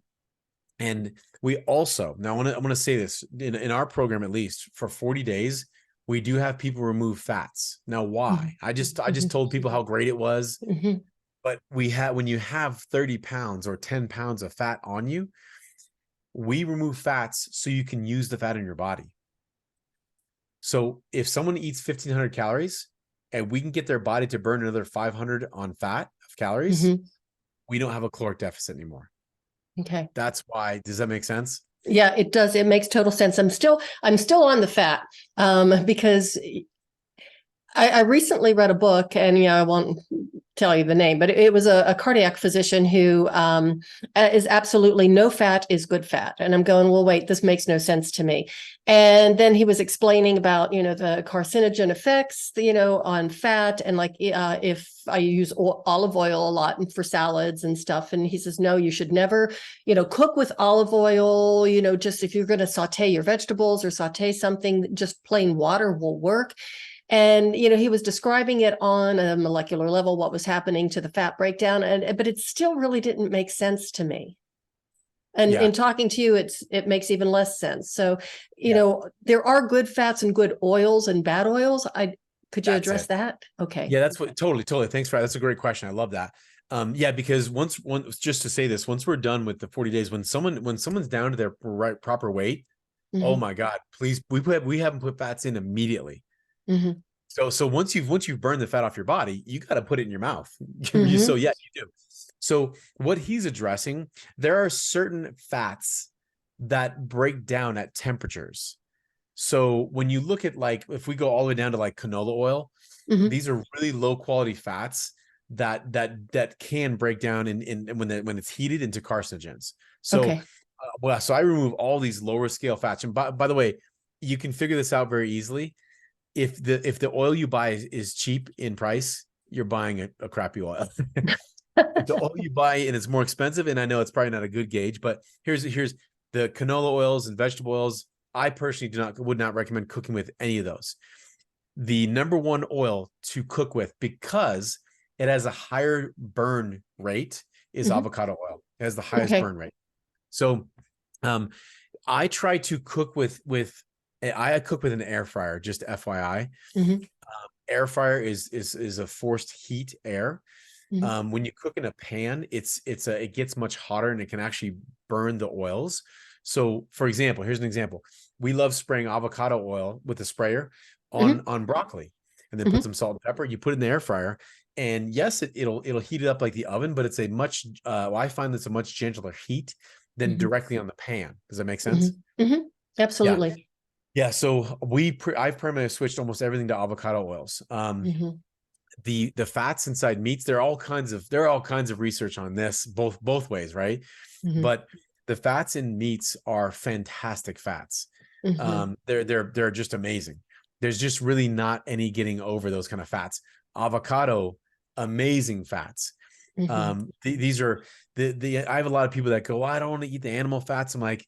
And we also, now I want to say this, in our program, at least for 40 days, we do have people remove fats. Now, why? I just told people how great it was. But when you have 30 pounds or 10 pounds of fat on you, we remove fats so you can use the fat in your body. So if someone eats 1,500 calories and we can get their body to burn another 500 on fat of calories, we don't have a caloric deficit anymore. Okay. That's why. Does that make sense? Yeah, it does. It makes total sense. I'm still on the fat because I recently read a book, and I won't tell you the name, but it was a cardiac physician who is absolutely no fat is good fat. And I'm going, well, wait, this makes no sense to me. And then he was explaining about, the carcinogen effects, on fat. And like, if I use olive oil a lot for salads and stuff. And he says, no, you should never, cook with olive oil, just if you're going to saute your vegetables or saute something, just plain water will work. And, he was describing it on a molecular level, what was happening to the fat breakdown. But it still really didn't make sense to me. And in talking to you, it makes even less sense. So, there are good fats and good oils and bad oils. Could you address that? Okay. Yeah, that's what totally. Thanks for that. That's a great question. I love that. Because once just to say this, once we're done with the 40 days, when someone's down to their proper weight, oh my God, please, we haven't put fats in immediately. So once you've burned the fat off your body, you got to put it in your mouth. So yes, you do. So what he's addressing, there are certain fats that break down at temperatures. So when you look at, like, if we go all the way down to like canola oil, these are really low quality fats that can break down in when it's heated into carcinogens. So so I remove all these lower scale fats. And by the way, you can figure this out very easily. If the oil you buy is cheap in price, you're buying a crappy oil. It's the oil you buy and it's more expensive. And I know it's probably not a good gauge, but here's the canola oils and vegetable oils. I personally would not recommend cooking with any of those. The number one oil to cook with, because it has a higher burn rate, is avocado oil. It has the highest burn rate. So I try to cook I cook with an air fryer, just FYI. Air fryer is a forced heat air. When you cook in a pan, it gets much hotter and it can actually burn the oils. So for example, here's an example. We love spraying avocado oil with a sprayer on broccoli, and then put some salt and pepper. You put it in the air fryer, and yes, it'll heat it up like the oven, but it's a much I find it's a much gentler heat than directly on the pan. Does that make sense? Absolutely. Yeah. So I've primarily switched almost everything to avocado oils. The fats inside meats, there are all kinds of research on this, both ways, right? But the fats in meats are fantastic fats. They're just amazing. There's just really not any getting over those kind of fats. Avocado, amazing fats. These are I have a lot of people that go, well, I don't want to eat the animal fats. I'm like,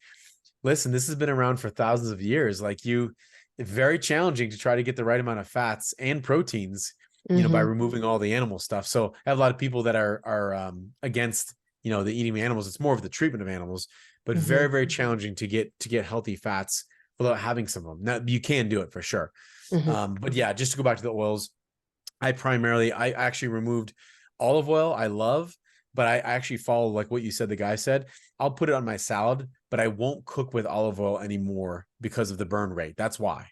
listen, this has been around for thousands of years. Like it's very challenging to try to get the right amount of fats and proteins, by removing all the animal stuff. So I have a lot of people that are against, the eating of animals. It's more of the treatment of animals, but very, very challenging to get healthy fats without having some of them. Now you can do it for sure. But yeah, just to go back to the oils, I actually removed olive oil. I love, but I actually follow like what you said, the guy said, I'll put it on my salad, but I won't cook with olive oil anymore because of the burn rate. That's why.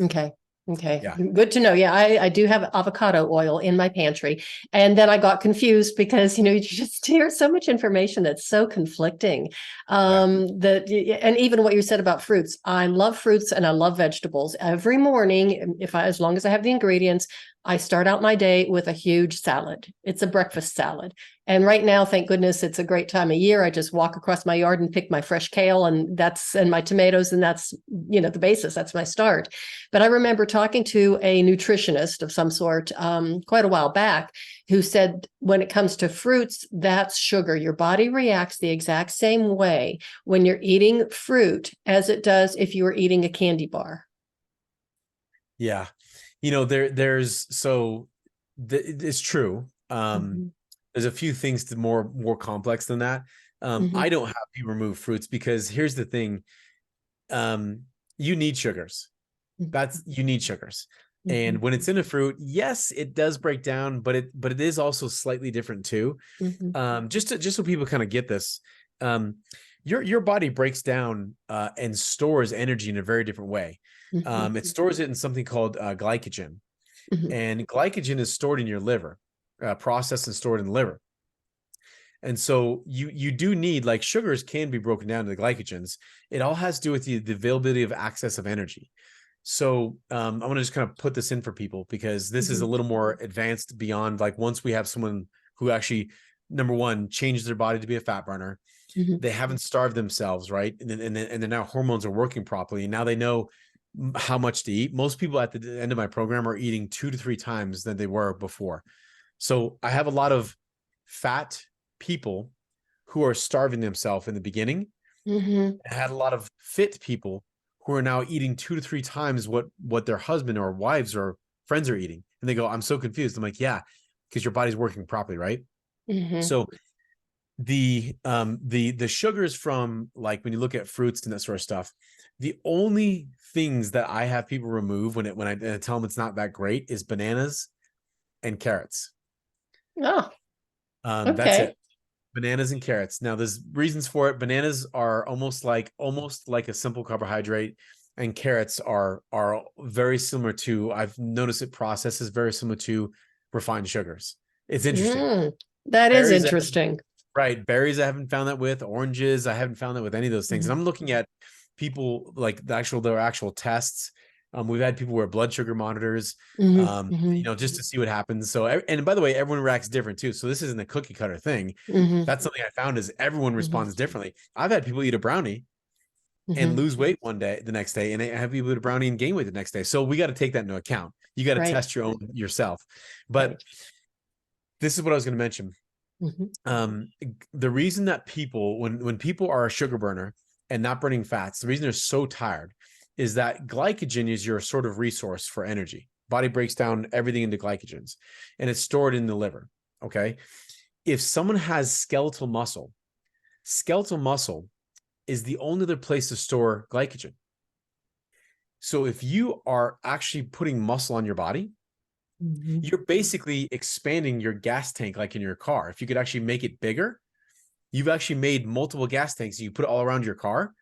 Okay. Yeah. Good to know. Yeah, I do have avocado oil in my pantry. And then I got confused because, you just hear so much information that's so conflicting. And even what you said about fruits. I love fruits and I love vegetables. Every morning, as long as I have the ingredients, I start out my day with a huge salad. It's a breakfast salad. And right now, thank goodness, it's a great time of year. I just walk across my yard and pick my fresh kale and my tomatoes. And that's, the basis. That's my start. But I remember talking to a nutritionist of some sort quite a while back who said, when it comes to fruits, that's sugar. Your body reacts the exact same way when you're eating fruit as it does if you were eating a candy bar. Yeah. It's true. There's a few things to more complex than that. I don't have people remove fruits because here's the thing. You need sugars. You need sugars. And when it's in a fruit, yes, it does break down, but it is also slightly different too. Just so people kind of get this, your body breaks down and stores energy in a very different way. It stores it in something called glycogen, and glycogen is stored in your liver, processed and stored in the liver. And so you do need, like, sugars can be broken down to the glycogens. It all has to do with the availability of access of energy. So I want to just kind of put this in for people because this is a little more advanced beyond, like, once we have someone who actually, number one, changed their body to be a fat burner, they haven't starved themselves, right? And then now hormones are working properly, and now they know how much to eat. Most people at the end of my program are eating 2 to 3 times than they were before. So I have a lot of fat people who are starving themselves in the beginning. I had a lot of fit people who are now eating 2 to 3 times what their husband or wives or friends are eating. And they go, I'm so confused. I'm like, yeah, because your body's working properly, right? So the sugars from, like, when you look at fruits and that sort of stuff, the only things that I have people remove when I tell them it's not that great is bananas and carrots. Oh, okay. That's it. Bananas and carrots. Now there's reasons for it. Bananas are almost like a simple carbohydrate, and carrots are very similar to, I've noticed it processes very similar to refined sugars. It's interesting. That is interesting. Right. Berries, I haven't found that with. Oranges, I haven't found that with any of those things. And I'm looking at people, like, their actual tests. We've had people wear blood sugar monitors, just to see what happens. So, and by the way, everyone reacts different too. So this isn't a cookie cutter thing. That's something I found, is everyone responds differently. I've had people eat a brownie and lose weight the next day, and I have people eat a brownie and gain weight the next day. So we got to take that into account. You got to test your own yourself. But this is what I was going to mention. The reason that people, when people are a sugar burner and not burning fats, the reason they're so tired is that glycogen is your sort of resource for energy. Body breaks down everything into glycogens and it's stored in the liver. Okay. If someone has skeletal muscle is the only other place to store glycogen. So if you are actually putting muscle on your body, you're basically expanding your gas tank like in your car. If you could actually make it bigger, you've actually made multiple gas tanks you put it all around your car.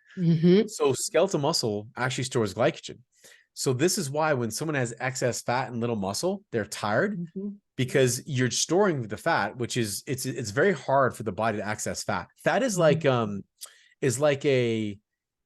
So skeletal muscle actually stores glycogen. So this is why when someone has excess fat and little muscle, they're tired because you're storing the fat, which is it's very hard for the body to access fat. Fat is like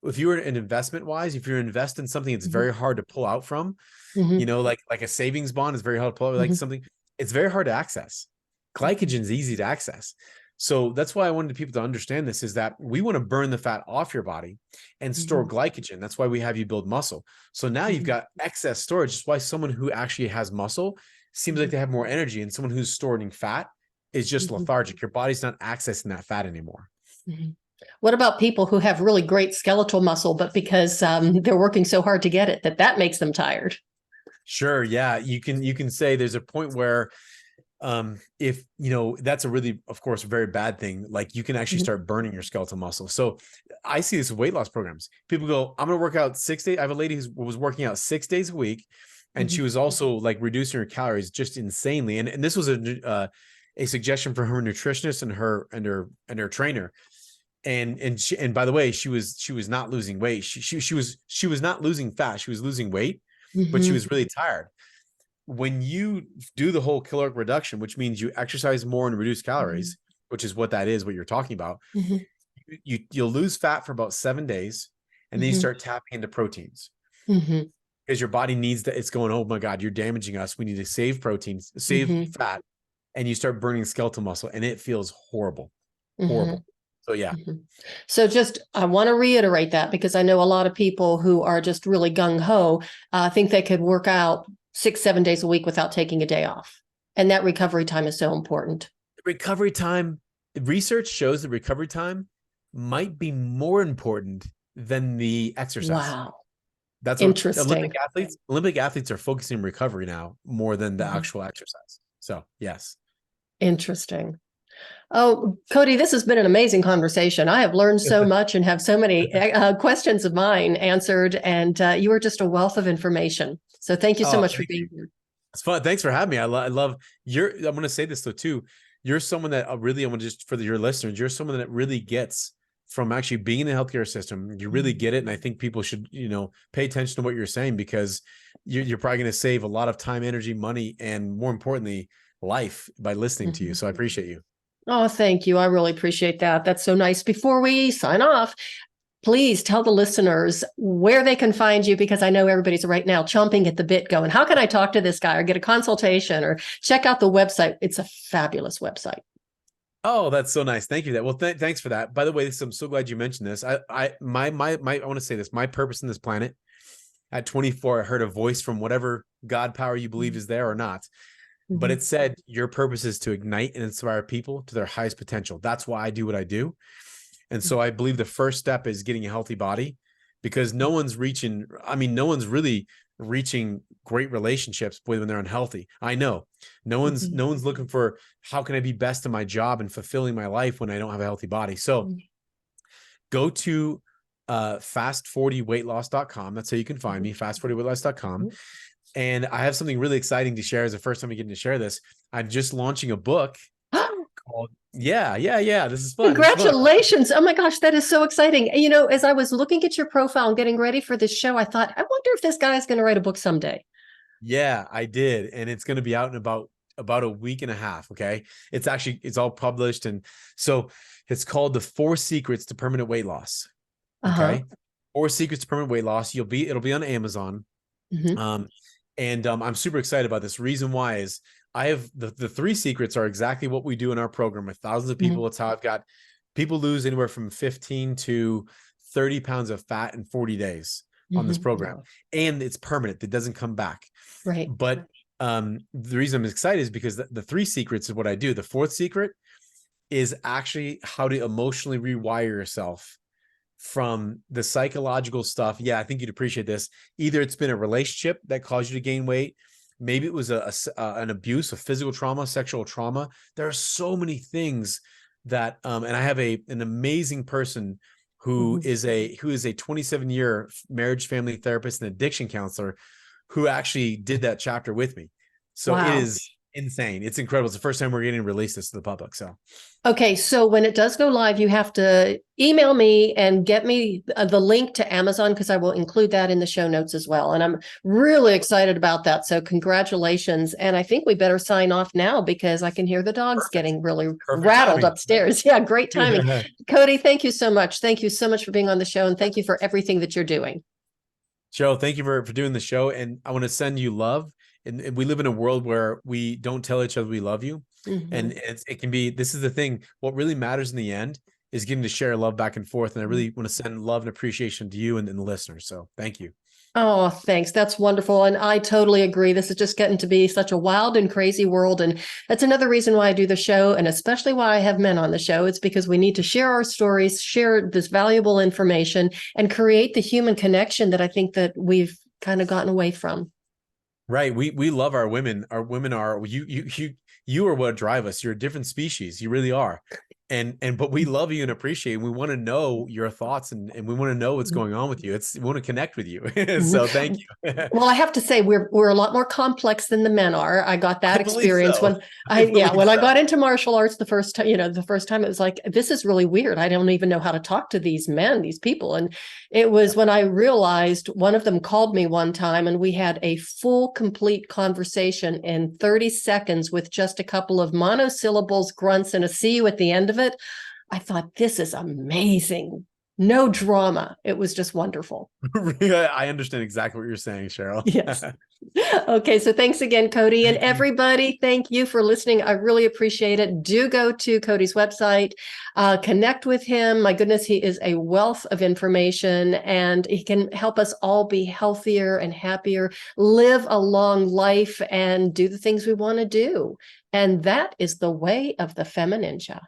if you were an investment wise, if you're investing in something, it's very hard to pull out from. You know, like a savings bond is very hard to pull out, like something, it's very hard to access. Glycogen is easy to access. So that's why I wanted people to understand this, is that we want to burn the fat off your body and store glycogen. That's why we have you build muscle. So now you've got excess storage. That's why someone who actually has muscle seems like they have more energy, and someone who's storing fat is just lethargic. Your body's not accessing that fat anymore. What about people who have really great skeletal muscle, but because they're working so hard to get it, that makes them tired? Sure. Yeah. You can say there's a point where if, you know, that's a really, of course, a very bad thing. Like you can actually start burning your skeletal muscle. So I see this with weight loss programs. People go, I'm going to work out 6 days. I have a lady who was working out 6 days a week, and she was also like reducing her calories just insanely. And this was a suggestion from her nutritionist and her trainer. And by the way, she was not losing weight. She was not losing fat. She was losing weight, but she was really tired. When you do the whole caloric reduction, which means you exercise more and reduce calories, which is what that is, what you're talking about, you'll lose fat for about 7 days, and then you start tapping into proteins because your body needs that. It's going, oh my God, you're damaging us. We need to save proteins, save fat, and you start burning skeletal muscle, and it feels horrible, horrible. So yeah. So just, I want to reiterate that, because I know a lot of people who are just really gung-ho think they could work out 6-7 days a week without taking a day off. And that recovery time is so important. Recovery time, research shows that recovery time might be more important than the exercise. Wow. That's interesting. Olympic athletes are focusing on recovery now more than the actual exercise. So yes. Interesting. Oh, Cody, this has been an amazing conversation. I have learned so much and have so many questions of mine answered, and you are just a wealth of information. So thank you so much for being here. It's fun. Thanks for having me. I love I'm going to say this though too. You're someone that really, I want to just, for your listeners, you're someone that really gets from actually being in the healthcare system. You really get it. And I think people should, you know, pay attention to what you're saying, because you're probably going to save a lot of time, energy, money, and more importantly, life by listening to you. So I appreciate you. Oh, thank you. I really appreciate that. That's so nice. Before we sign off, please tell the listeners where they can find you, because I know everybody's right now chomping at the bit going, how can I talk to this guy or get a consultation or check out the website? It's a fabulous website. Oh, that's so nice. Thank you. Well, thanks for that. By the way, I'm so glad you mentioned this. I want to say this, my purpose in this planet at 24, I heard a voice from whatever God power you believe is there or not. But it said, your purpose is to ignite and inspire people to their highest potential. That's why I do what I do. And so I believe the first step is getting a healthy body, because no one's really reaching great relationships when they're unhealthy. I know no one's looking for, how can I be best in my job and fulfilling my life when I don't have a healthy body? So go to fast40weightloss.com. That's how you can find me, fast40weightloss.com. And I have something really exciting to share. As the first time we get to share this, I'm just launching a book called, this is fun. Congratulations. Oh my gosh, that is so exciting. You know, as I was looking at your profile and getting ready for this show, I thought, I wonder if this guy is going to write a book someday. Yeah, I did. And it's going to be out in about a week and a half. Okay. It's all published. And so it's called The 4 Secrets to Permanent Weight Loss. Okay. 4 Secrets to Permanent Weight Loss. It'll be on Amazon. I'm super excited about this. Reason why is I have the 3 secrets are exactly what we do in our program with thousands of people. It's how I've got people lose anywhere from 15 to 30 pounds of fat in 40 days on this program. And it's permanent. It doesn't come back. Right. But The reason I'm excited is because the 3 secrets is what I do. The 4th secret is actually how to emotionally rewire yourself from the psychological stuff. Yeah, I think you'd appreciate this. Either it's been a relationship that caused you to gain weight. Maybe it was an abuse, a physical trauma, sexual trauma. There are so many things that, and I have an amazing person who is a 27-year marriage family therapist and addiction counselor who actually did that chapter with me. So it is insane. It's incredible. It's the first time we're getting to release this to the public. So, okay. So when it does go live, you have to email me and get me the link to Amazon, because I will include that in the show notes as well. And I'm really excited about that. So congratulations. And I think we better sign off now because I can hear the dogs getting really rattled timing. Upstairs. Yeah, great timing. Yeah. Cody, thank you so much. Thank you so much for being on the show. And thank you for everything that you're doing. Joe, thank you for doing the show. And I want to send you love. And we live in a world where we don't tell each other we love you. And it can be, this is the thing. What really matters in the end is getting to share love back and forth. And I really want to send love and appreciation to you and the listeners. So thank you. Oh, thanks. That's wonderful. And I totally agree. This is just getting to be such a wild and crazy world. And that's another reason why I do the show, and especially why I have men on the show. It's because we need to share our stories, share this valuable information, and create the human connection that I think that we've kind of gotten away from. Right. We love our women. Our women are, you are what drive us. You're a different species. You really are. But we love you and appreciate, and we want to know your thoughts and we want to know what's going on with you. We want to connect with you. So thank you. Well, I have to say we're a lot more complex than the men are. I got that experience when I got into martial arts the first time, the first time it was like, this is really weird. I don't even know how to talk to these men, these people. And it was when I realized, one of them called me one time and we had a full, complete conversation in 30 seconds with just a couple of monosyllables, grunts, and a see you at the end of it. I thought, this is amazing. No drama. It was just wonderful. I understand exactly what you're saying, Cheryl. Yes. Okay. So thanks again, Cody. And everybody, thank you for listening. I really appreciate it. Do go to Cody's website, connect with him. My goodness, he is a wealth of information and he can help us all be healthier and happier, live a long life, and do the things we want to do. And that is the way of the FemiNinja.